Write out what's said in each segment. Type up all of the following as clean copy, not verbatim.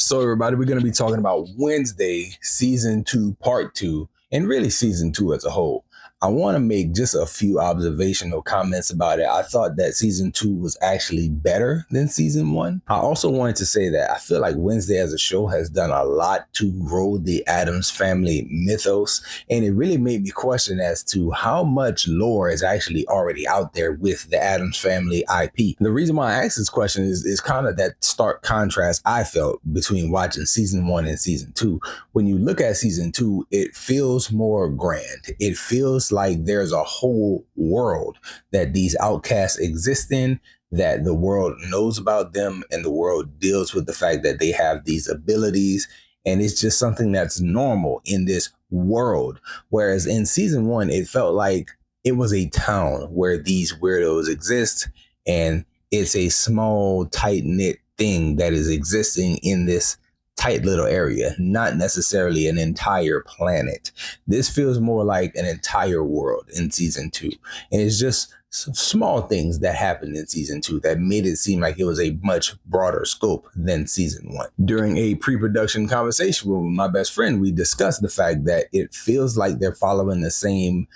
So, everybody, we're going to be talking about Wednesday, season 2, part 2, and really season 2 as a whole. I want to make just a few observational comments about it. I thought that season 2 was actually better than season 1. I also wanted to say that I feel like Wednesday as a show has done a lot to grow the Addams Family mythos, and it really made me question as to how much lore is actually already out there with the Addams Family IP. The reason why I asked this question is kind of that stark contrast I felt between watching season 1 and season 2. When you look at season 2, it feels more grand. It feels like there's a whole world that these outcasts exist in, that the world knows about them, and the world deals with the fact that they have these abilities. And it's just something that's normal in this world. Whereas in season 1, it felt like it was a town where these weirdos exist, and it's a small, tight-knit thing that is existing in this tight little area, not necessarily an entire planet. This feels more like an entire world in season 2. And it's just small things that happened in season 2 that made it seem like it was a much broader scope than season 1. During a pre-production conversation with my best friend, we discussed the fact that it feels like they're following the same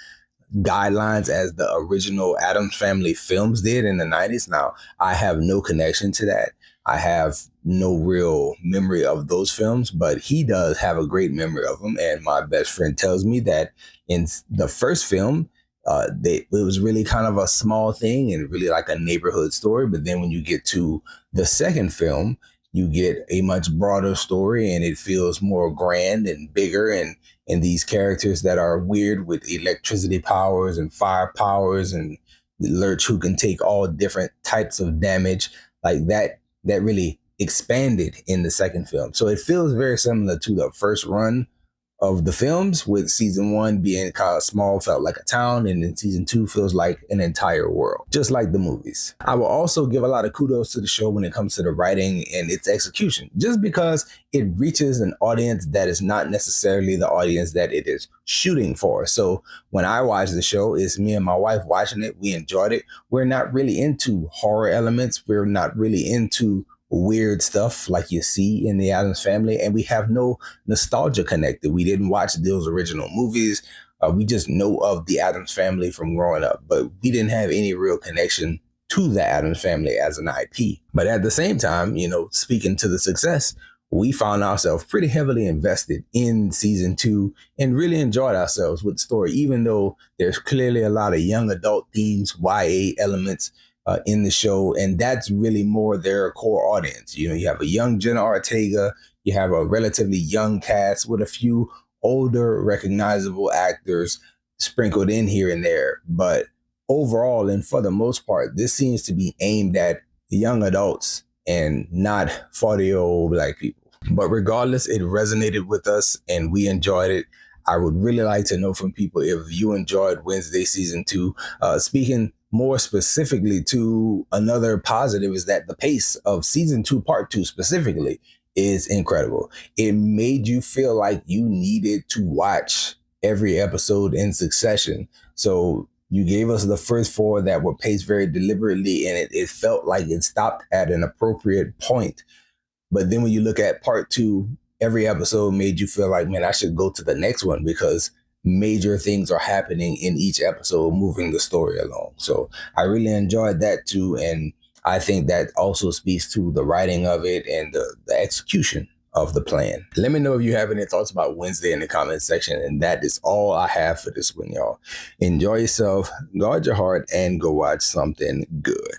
guidelines as the original Addams Family films did in the 90s. Now, I have no connection to that. I have no real memory of those films, but he does have a great memory of them. And my best friend tells me that in the first film, it was really kind of a small thing and really like a neighborhood story. But then when you get to the second film, you get a much broader story, and it feels more grand and bigger, and these characters that are weird with electricity powers and fire powers, and Lurch, who can take all different types of damage like that really expanded in the second film. So it feels very similar to the first run of the films, with season 1 being kind of small, felt like a town, and then season 2 feels like an entire world, just like the movies. I will also give a lot of kudos to the show when it comes to the writing and its execution, just because it reaches an audience that is not necessarily the audience that it is shooting for. So when I watch the show, it's me and my wife watching it. We enjoyed it. We're not really into horror elements. We're not really into weird stuff like you see in the Addams Family, and we have no nostalgia connected. We didn't watch those original movies. We just know of the Addams Family from growing up, but we didn't have any real connection to the Addams Family as an IP. But at the same time, speaking to the success, we found ourselves pretty heavily invested in season 2 and really enjoyed ourselves with the story, even though there's clearly a lot of young adult themes, YA elements in the show, and that's really more their core audience. You have a young Jenna Ortega, you have a relatively young cast with a few older recognizable actors sprinkled in here and there, but overall and for the most part, this seems to be aimed at young adults and not 40-year-old Black people. But regardless, it resonated with us and we enjoyed it. I would really like to know from people if you enjoyed Wednesday season 2. Speaking more specifically to another positive is that the pace of season 2, part 2 specifically is incredible. It made you feel like you needed to watch every episode in succession. So you gave us the first 4 that were paced very deliberately, and it felt like it stopped at an appropriate point. But then when you look at part 2, every episode made you feel like, man, I should go to the next one because major things are happening in each episode, moving the story along. So I really enjoyed that too. And I think that also speaks to the writing of it and the execution of the plan. Let me know if you have any thoughts about Wednesday in the comment section. And that is all I have for this one, y'all. Enjoy yourself, guard your heart, and go watch something good.